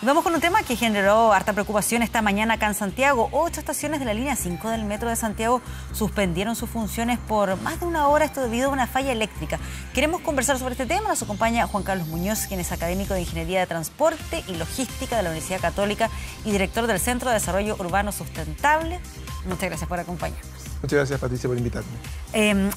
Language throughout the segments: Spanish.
Y vamos con un tema que generó harta preocupación esta mañana acá en Santiago. 8 estaciones de la línea 5 del Metro de Santiago suspendieron sus funciones por más de una hora, esto debido a una falla eléctrica. Queremos conversar sobre este tema. Nos acompaña Juan Carlos Muñoz, quien es académico de Ingeniería de Transporte y Logística de la Universidad Católica y director del Centro de Desarrollo Urbano Sustentable. Muchas gracias por acompañarnos. Muchas gracias, Patricia, por invitarme.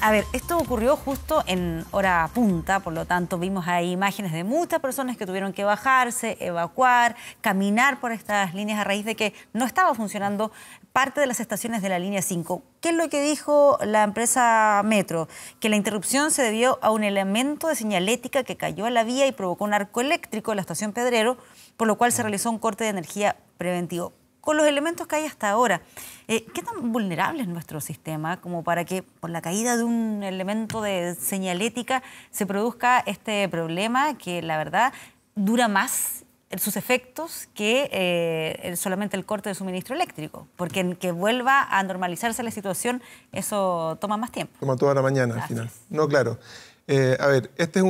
A ver, esto ocurrió justo en hora punta, por lo tanto vimos ahí imágenes de muchas personas que tuvieron que bajarse, evacuar, caminar por estas líneas a raíz de que no estaba funcionando parte de las estaciones de la línea 5. ¿Qué es lo que dijo la empresa Metro? Que la interrupción se debió a un elemento de señalética que cayó a la vía y provocó un arco eléctrico en la estación Pedrero, por lo cual se realizó un corte de energía preventivo. Con los elementos que hay hasta ahora, ¿qué tan vulnerable es nuestro sistema como para que por la caída de un elemento de señalética se produzca este problema que la verdad dura más sus efectos que solamente el corte de suministro eléctrico? Porque en que vuelva a normalizarse la situación, eso toma más tiempo. Toma toda la mañana al final. No, claro. A ver, esta es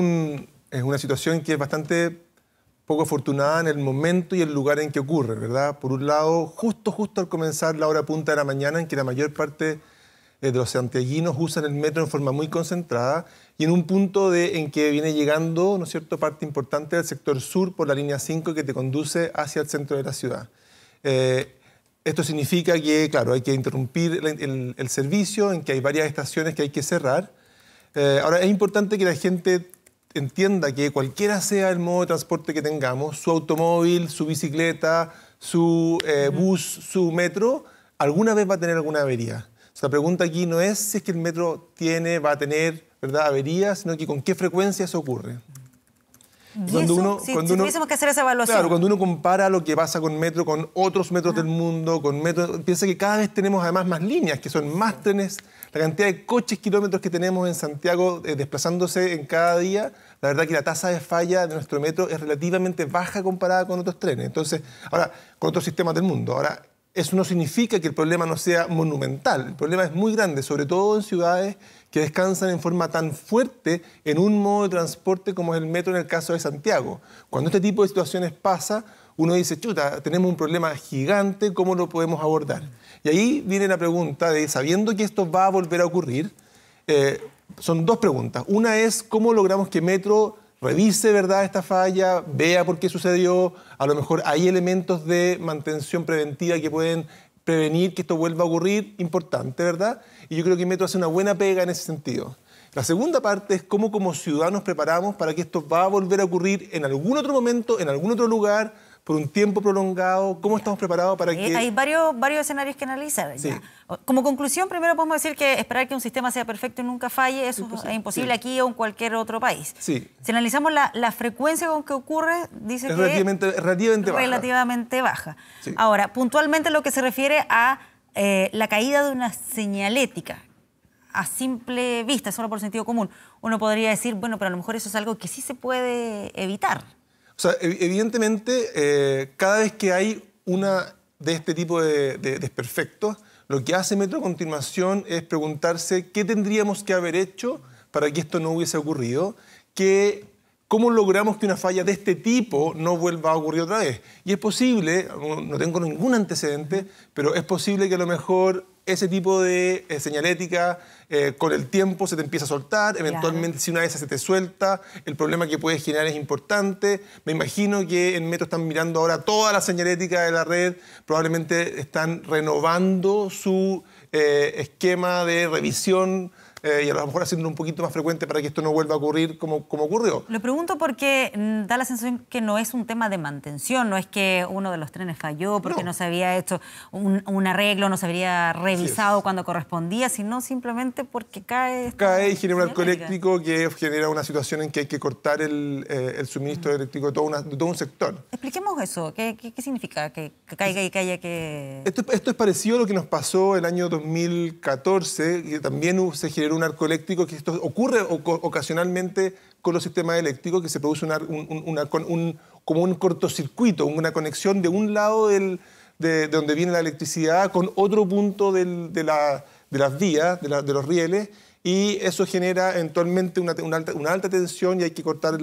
una situación que es bastante poco afortunada en el momento y el lugar en que ocurre, ¿verdad? Por un lado, justo al comenzar la hora punta de la mañana, en que la mayor parte de los santiaguinos usan el metro en forma muy concentrada, y en un punto en que viene llegando, ¿no es cierto?, parte importante del sector sur por la línea 5 que te conduce hacia el centro de la ciudad. Esto significa que, claro, hay que interrumpir el servicio, en que hay varias estaciones que hay que cerrar. Ahora, es importante que la gente entienda que cualquiera sea el modo de transporte que tengamos, su automóvil, su bicicleta, su bus, su metro, alguna vez va a tener alguna avería. O sea, la pregunta aquí no es si es que el metro va a tener, ¿verdad?, averías, sino que con qué frecuencia eso ocurre. Si tuviésemos que hacer esa evaluación. Claro, cuando uno compara lo que pasa con metro con otros metros del mundo, piensa que cada vez tenemos además más líneas, que son más trenes. La cantidad de coches, kilómetros que tenemos en Santiago desplazándose en cada día, la verdad que la tasa de falla de nuestro metro es relativamente baja comparada con otros trenes. Entonces, ahora, con otros sistemas del mundo. Ahora, eso no significa que el problema no sea monumental. El problema es muy grande, sobre todo en ciudades que descansan en forma tan fuerte en un modo de transporte como es el metro en el caso de Santiago. Cuando este tipo de situaciones pasa, uno dice, chuta, tenemos un problema gigante, ¿cómo lo podemos abordar? Y ahí viene la pregunta de, sabiendo que esto va a volver a ocurrir, son dos preguntas. Una es, ¿cómo logramos que Metro revise, ¿verdad?, esta falla, vea por qué sucedió? A lo mejor hay elementos de mantención preventiva que pueden prevenir que esto vuelva a ocurrir, importante, ¿verdad? Y yo creo que Metro hace una buena pega en ese sentido. La segunda parte es cómo como ciudadanos nos preparamos para que esto va a volver a ocurrir en algún otro momento, en algún otro lugar, por un tiempo prolongado. ¿Cómo estamos preparados para que...? Hay varios escenarios que analizar. Sí. Como conclusión, primero podemos decir que esperar que un sistema sea perfecto y nunca falle, eso es imposible aquí o en cualquier otro país. Sí. Si analizamos la frecuencia con que ocurre, dice que relativamente baja. Sí. Ahora, puntualmente lo que se refiere a la caída de una señalética, a simple vista, solo por sentido común, uno podría decir, bueno, pero a lo mejor eso es algo que sí se puede evitar. O sea, evidentemente, cada vez que hay una de este tipo de desperfectos, lo que hace Metro a continuación es preguntarse qué tendríamos que haber hecho para que esto no hubiese ocurrido, cómo logramos que una falla de este tipo no vuelva a ocurrir otra vez. Y es posible, no tengo ningún antecedente, pero es posible que a lo mejor ese tipo de señalética con el tiempo se te empieza a soltar, eventualmente si una de esas se te suelta, el problema que puede generar es importante. Me imagino que en Metro están mirando ahora toda la señalética de la red, probablemente están renovando su esquema de revisión y a lo mejor haciendo un poquito más frecuente para que esto no vuelva a ocurrir como ocurrió. Lo pregunto porque da la sensación que no es un tema de mantención, no es que uno de los trenes falló porque no se había hecho un arreglo, no se había revisado cuando correspondía, sino simplemente porque cae y genera un arco eléctrico que genera una situación en que hay que cortar el suministro eléctrico de todo un sector. Expliquemos eso, ¿qué significa que caiga y que haya que...? Esto es parecido a lo que nos pasó el año 2014, que también se generó un arco eléctrico, que esto ocurre ocasionalmente con los sistemas eléctricos, que se produce como un cortocircuito, una conexión de un lado de donde viene la electricidad con otro punto de las vías, de los rieles, y eso genera eventualmente una alta tensión y hay que cortar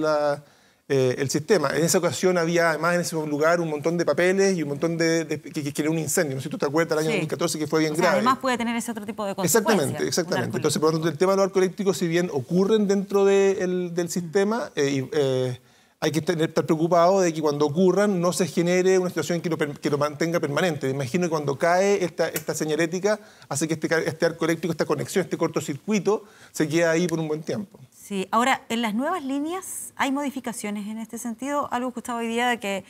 el sistema. En esa ocasión había además en ese lugar un montón de papeles y un montón que era un incendio. No sé si tú te acuerdas del año 2014 que fue bien grave. Además puede tener ese otro tipo de consecuencias. Exactamente. Entonces, por lo tanto, el tema de los arcos eléctricos, si bien ocurren dentro del sistema, hay que estar preocupado de que cuando ocurran no se genere una situación que lo mantenga permanente. Me imagino que cuando cae esta señalética hace que este arco eléctrico, esta conexión, este cortocircuito, se quede ahí por un buen tiempo. Sí, ahora, en las nuevas líneas hay modificaciones en este sentido. Algo que estaba hoy día de que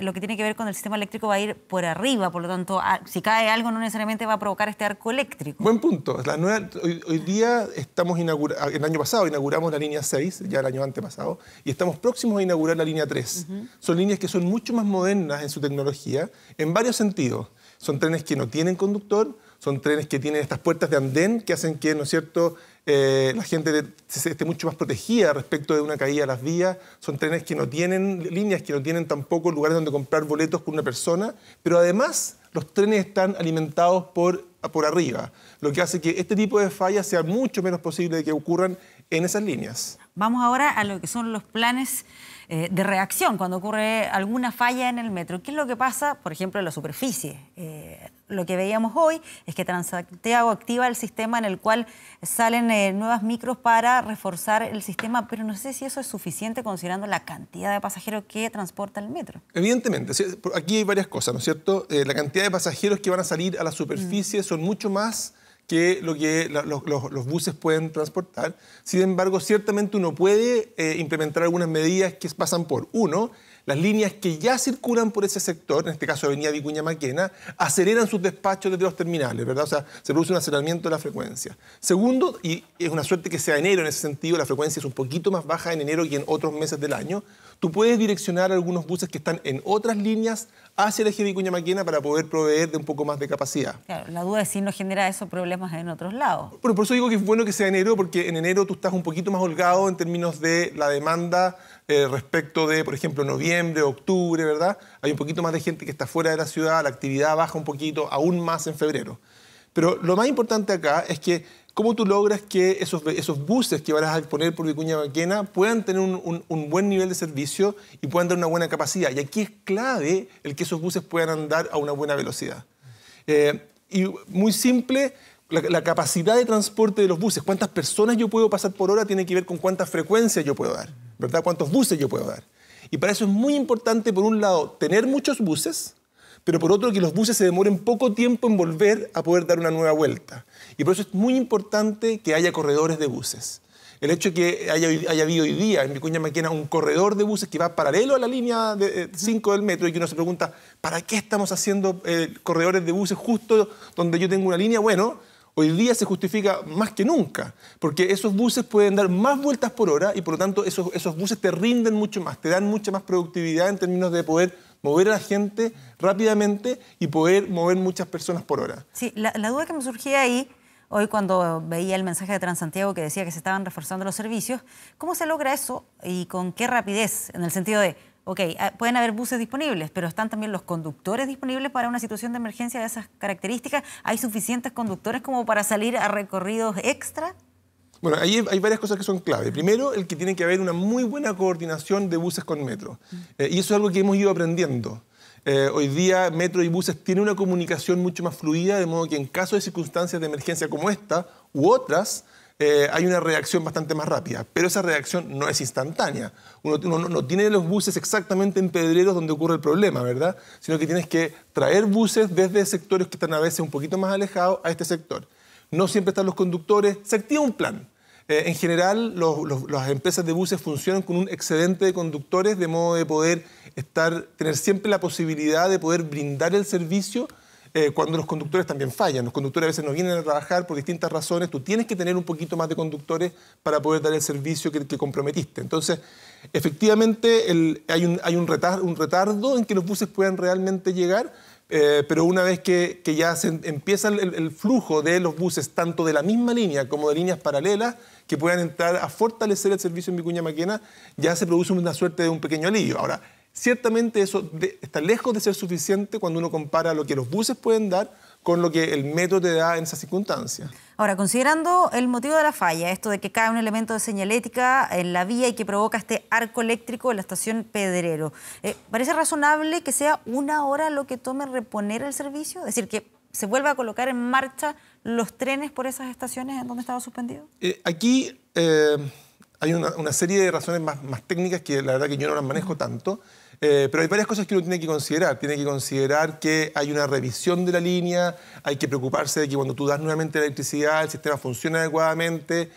lo que tiene que ver con el sistema eléctrico va a ir por arriba, por lo tanto, si cae algo no necesariamente va a provocar este arco eléctrico. Buen punto. Hoy día estamos el año pasado inauguramos la línea 6, ya el año antepasado, y estamos próximos a inaugurar la línea 3. Son líneas que son mucho más modernas en su tecnología, en varios sentidos. Son trenes que no tienen conductor, son trenes que tienen estas puertas de andén que hacen que, ¿no es cierto?, la gente esté mucho más protegida respecto de una caída a las vías. Son trenes que no tienen líneas, que no tienen tampoco lugares donde comprar boletos con una persona, pero además los trenes están alimentados por arriba, lo que hace que este tipo de fallas sea mucho menos posible de que ocurran en esas líneas. Vamos ahora a lo que son los planes de reacción cuando ocurre alguna falla en el metro. ¿Qué es lo que pasa, por ejemplo, en la superficie? Lo que veíamos hoy es que Transantiago activa el sistema en el cual salen nuevas micros para reforzar el sistema, pero no sé si eso es suficiente considerando la cantidad de pasajeros que transporta el metro. Evidentemente, aquí hay varias cosas, ¿no es cierto? La cantidad de pasajeros que van a salir a la superficie son mucho más que lo que los buses pueden transportar. Sin embargo, ciertamente uno puede implementar algunas medidas que pasan por, uno, las líneas que ya circulan por ese sector, en este caso Avenida Vicuña Maquena, aceleran sus despachos desde los terminales, ¿verdad? O sea, se produce un aceleramiento de la frecuencia. Segundo, y es una suerte que sea enero en ese sentido, la frecuencia es un poquito más baja en enero que en otros meses del año, tú puedes direccionar algunos buses que están en otras líneas hacia el eje Vicuña Maquena para poder proveer de un poco más de capacidad. Claro, la duda es si no genera eso problemas en otros lados. Bueno, por eso digo que es bueno que sea enero, porque en enero tú estás un poquito más holgado en términos de la demanda respecto de, por ejemplo, noviembre, octubre, ¿verdad? Hay un poquito más de gente que está fuera de la ciudad, la actividad baja un poquito, aún más en febrero. Pero lo más importante acá es que cómo tú logras que esos buses que vas a poner por Vicuña Maquena puedan tener un buen nivel de servicio y puedan dar una buena capacidad. Y aquí es clave el que esos buses puedan andar a una buena velocidad. Y muy simple, la capacidad de transporte de los buses, cuántas personas yo puedo pasar por hora, tiene que ver con cuántas frecuencias yo puedo dar, ¿verdad? Cuántos buses yo puedo dar. Y para eso es muy importante, por un lado, tener muchos buses, pero por otro, que los buses se demoren poco tiempo en volver a poder dar una nueva vuelta. Y por eso es muy importante que haya corredores de buses. El hecho de que haya habido hoy día en Vicuña Maquena un corredor de buses que va paralelo a la línea 5 del metro y que uno se pregunta, ¿para qué estamos haciendo corredores de buses justo donde yo tengo una línea? Bueno, hoy día se justifica más que nunca, porque esos buses pueden dar más vueltas por hora y por lo tanto esos buses te rinden mucho más, te dan mucha más productividad en términos de poder mover a la gente rápidamente y poder mover muchas personas por hora. Sí, la duda que me surgía ahí, hoy cuando veía el mensaje de Transantiago que decía que se estaban reforzando los servicios, ¿cómo se logra eso y con qué rapidez? En el sentido de, ok, pueden haber buses disponibles, pero ¿están también los conductores disponibles para una situación de emergencia de esas características? ¿Hay suficientes conductores como para salir a recorridos extra? Bueno, ahí hay varias cosas que son clave. Primero, el que tiene que haber una muy buena coordinación de buses con metro. Y eso es algo que hemos ido aprendiendo. Hoy día, metro y buses tienen una comunicación mucho más fluida, de modo que en caso de circunstancias de emergencia como esta u otras, hay una reacción bastante más rápida. Pero esa reacción no es instantánea. Uno no tiene los buses exactamente en Pedreros donde ocurre el problema, ¿verdad? Sino que tienes que traer buses desde sectores que están a veces un poquito más alejados a este sector. No siempre están los conductores, se activa un plan. En general, las empresas de buses funcionan con un excedente de conductores, de modo de poder tener siempre la posibilidad de poder brindar el servicio cuando los conductores también fallan. Los conductores a veces no vienen a trabajar por distintas razones. Tú tienes que tener un poquito más de conductores para poder dar el servicio que comprometiste. Entonces, efectivamente, hay un retardo en que los buses puedan realmente llegar, pero una vez que ya empieza el flujo de los buses, tanto de la misma línea como de líneas paralelas, que puedan entrar a fortalecer el servicio en Vicuña Maquena, ya se produce una suerte de un pequeño alivio. Ahora, ciertamente eso está lejos de ser suficiente cuando uno compara lo que los buses pueden dar con lo que el metro te da en esas circunstancias. Ahora, considerando el motivo de la falla, esto de que cae un elemento de señalética en la vía y que provoca este arco eléctrico en la estación Pedrero, ¿parece razonable que sea 1 hora lo que tome reponer el servicio? Es decir, que se vuelva a colocar en marcha los trenes por esas estaciones en donde estaba suspendido. Aquí hay una serie de razones más técnicas que la verdad que yo no las manejo tanto. Pero hay varias cosas que uno tiene que considerar. Tiene que considerar que hay una revisión de la línea, hay que preocuparse de que cuando tú das nuevamente la electricidad, el sistema funcione adecuadamente,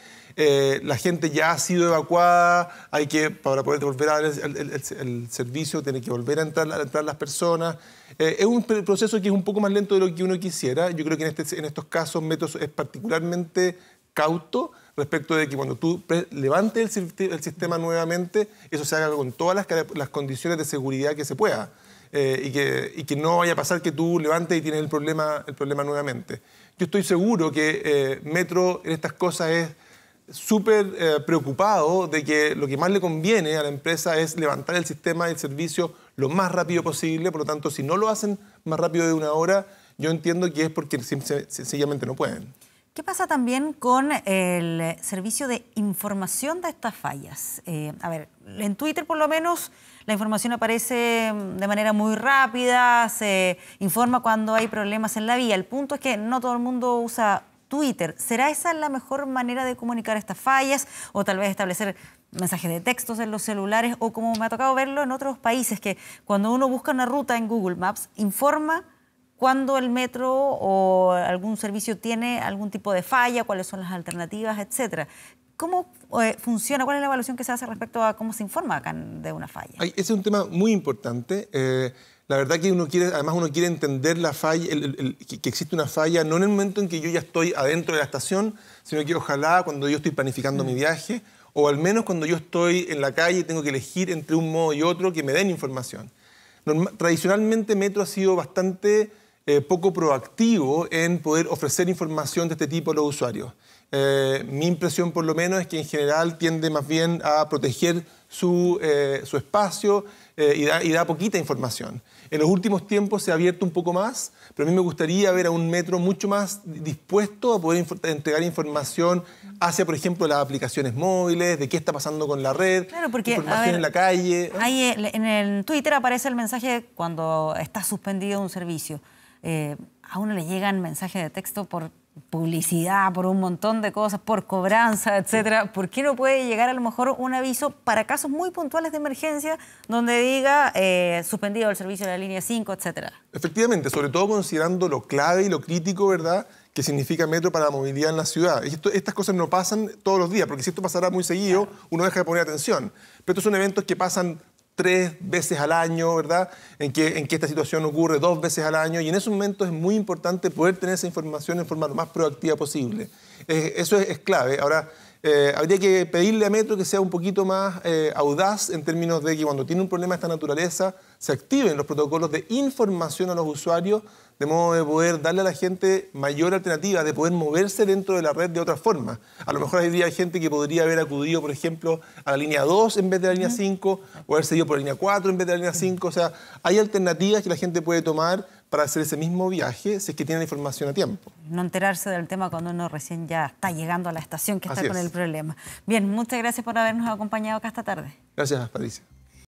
la gente ya ha sido evacuada, para poder volver a dar el servicio, tiene que volver a entrar las personas. Es un proceso que es un poco más lento de lo que uno quisiera. Yo creo que en estos casos Metro es particularmente cauto respecto de que cuando tú levantes el sistema nuevamente, eso se haga con todas las condiciones de seguridad que se pueda y que no vaya a pasar que tú levantes y tienes el problema nuevamente. Yo estoy seguro que Metro en estas cosas es súper preocupado de que lo que más le conviene a la empresa es levantar el sistema y el servicio lo más rápido posible. Por lo tanto, si no lo hacen más rápido de 1 hora, yo entiendo que es porque sencillamente no pueden. ¿Qué pasa también con el servicio de información de estas fallas? A ver, en Twitter por lo menos la información aparece de manera muy rápida, se informa cuando hay problemas en la vía. El punto es que no todo el mundo usa Twitter. ¿Será esa la mejor manera de comunicar estas fallas? O tal vez establecer mensajes de textos en los celulares, o como me ha tocado verlo en otros países, que cuando uno busca una ruta en Google Maps, informa cuando el metro o algún servicio tiene algún tipo de falla, cuáles son las alternativas, etcétera. ¿Cómo funciona? ¿Cuál es la evaluación que se hace respecto a cómo se informa acá de una falla? Ese es un tema muy importante. La verdad que uno quiere entender la falla, que existe una falla, no en el momento en que yo ya estoy adentro de la estación, sino que ojalá cuando yo estoy planificando mi viaje, o al menos cuando yo estoy en la calle y tengo que elegir entre un modo y otro, que me den información. Tradicionalmente Metro ha sido bastante poco proactivo en poder ofrecer información de este tipo a los usuarios. Mi impresión, por lo menos, es que en general tiende más bien a proteger su espacio y da poquita información. En los últimos tiempos se ha abierto un poco más, pero a mí me gustaría ver a un Metro mucho más dispuesto a poder entregar información hacia, por ejemplo, las aplicaciones móviles, de qué está pasando con la red, claro, porque, información en la calle. Ahí en el Twitter aparece el mensaje cuando está suspendido un servicio. A uno le llegan mensajes de texto por publicidad, por un montón de cosas, por cobranza, etcétera. ¿Por qué no puede llegar a lo mejor un aviso para casos muy puntuales de emergencia donde diga suspendido el servicio de la línea 5, etcétera? Efectivamente, sobre todo considerando lo clave y lo crítico, ¿verdad?, que significa Metro para la movilidad en la ciudad. Estas cosas no pasan todos los días, porque si esto pasara muy seguido, uno deja de poner atención. Pero estos son eventos que pasan 3 veces al año, ¿verdad? En que esta situación ocurre 2 veces al año, y en esos momentos es muy importante poder tener esa información en forma lo más proactiva posible. Eso es clave. Ahora, habría que pedirle a Metro que sea un poquito más audaz en términos de que cuando tiene un problema de esta naturaleza se activen los protocolos de información a los usuarios, de modo de poder darle a la gente mayor alternativa, de poder moverse dentro de la red de otra forma. A lo mejor hay gente que podría haber acudido, por ejemplo, a la línea 2 en vez de la línea 5, o haber seguido por la línea 4 en vez de la línea 5. O sea, hay alternativas que la gente puede tomar para hacer ese mismo viaje si es que tiene la información a tiempo. No enterarse del tema cuando uno recién ya está llegando a la estación que está con el problema. Bien, muchas gracias por habernos acompañado acá esta tarde. Gracias, Patricia.